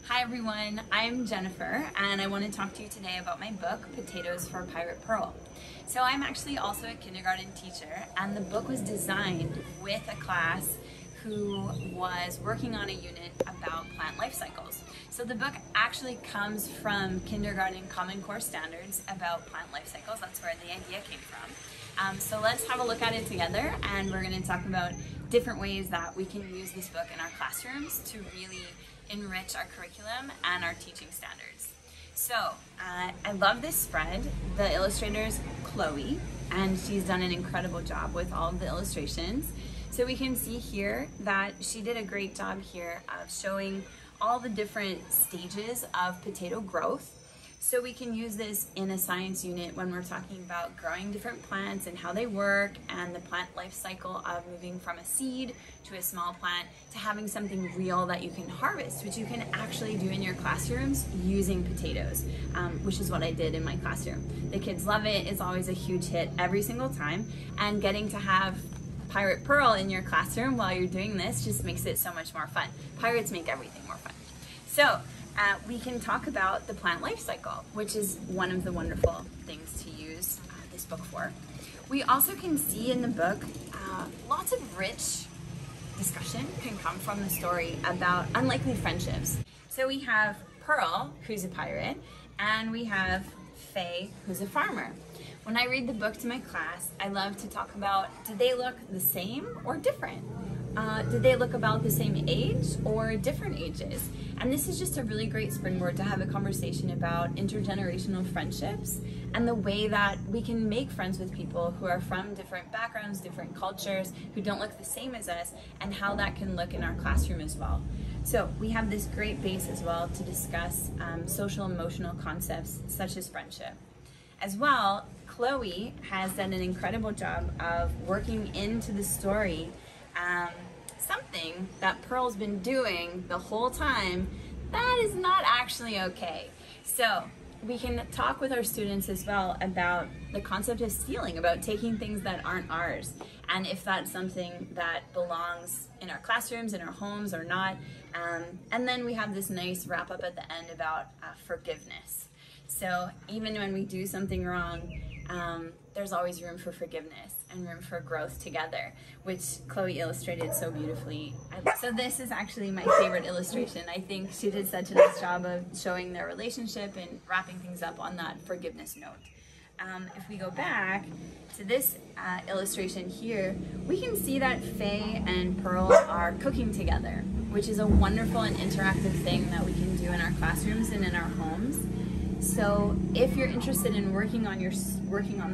Hi everyone, I'm Jennifer and I want to talk to you today about my book, Potatoes for Pirate Pearl. So I'm actually also a kindergarten teacher and the book was designed with a class who was working on a unit about plant life cycles. So the book actually comes from kindergarten Common Core standards about plant life cycles. That's where the idea came from. So let's have a look at it together and we're going to talk about different ways that we can use this book in our classrooms to really enrich our curriculum and our teaching standards. So I love this spread. The illustrator's Chloe and she's done an incredible job with all of the illustrations. So we can see here that she did a great job here of showing all the different stages of potato growth. So we can use this in a science unit when we're talking about growing different plants and how they work and the plant life cycle of moving from a seed to a small plant to having something real that you can harvest, which you can actually do in your classrooms using potatoes, which is what I did in my classroom. The kids love it. It's always a huge hit every single time, and getting to have Pirate Pearl in your classroom while you're doing this just makes it so much more fun. Pirates make everything more fun. So we can talk about the plant life cycle, which is one of the wonderful things to use this book for. We also can see in the book lots of rich discussion can come from the story about unlikely friendships. So we have Pearl, who's a pirate, and we have Faye, who's a farmer. When I read the book to my class, I love to talk about, did they look the same or different? Did they look about the same age or different ages? And this is just a really great springboard to have a conversation about intergenerational friendships and the way that we can make friends with people who are from different backgrounds, different cultures, who don't look the same as us, and how that can look in our classroom as well. So we have this great base as well to discuss social emotional concepts such as friendship. As well, Chloe has done an incredible job of working into the story something that Pearl's been doing the whole time that is not actually okay. So we can talk with our students as well about the concept of stealing, about taking things that aren't ours, and if that's something that belongs in our classrooms, in our homes or not. And then we have this nice wrap up at the end about forgiveness. So even when we do something wrong, there's always room for forgiveness and room for growth together, which Chloe illustrated so beautifully. So this is actually my favorite illustration. I think she did such a nice job of showing their relationship and wrapping things up on that forgiveness note. If we go back to this illustration here, we can see that Faye and Pearl are cooking together, which is a wonderful and interactive thing that we can do in our classrooms and in our homes. So if you're interested in working on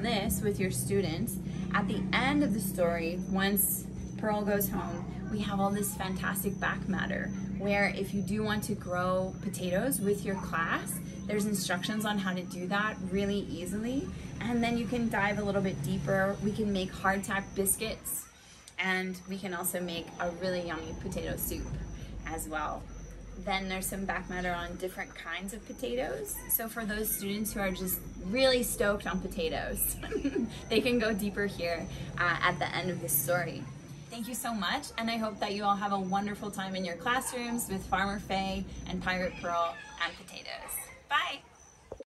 this with your students, at the end of the story, once Pearl goes home, we have all this fantastic back matter where if you do want to grow potatoes with your class, there's instructions on how to do that really easily. And then you can dive a little bit deeper. We can make hardtack biscuits, and we can also make a really yummy potato soup as well. Then there's some back matter on different kinds of potatoes. So for those students who are just really stoked on potatoes, they can go deeper here at the end of this story. Thank you so much, and I hope that you all have a wonderful time in your classrooms with Farmer Faye and Pirate Pearl and potatoes. Bye!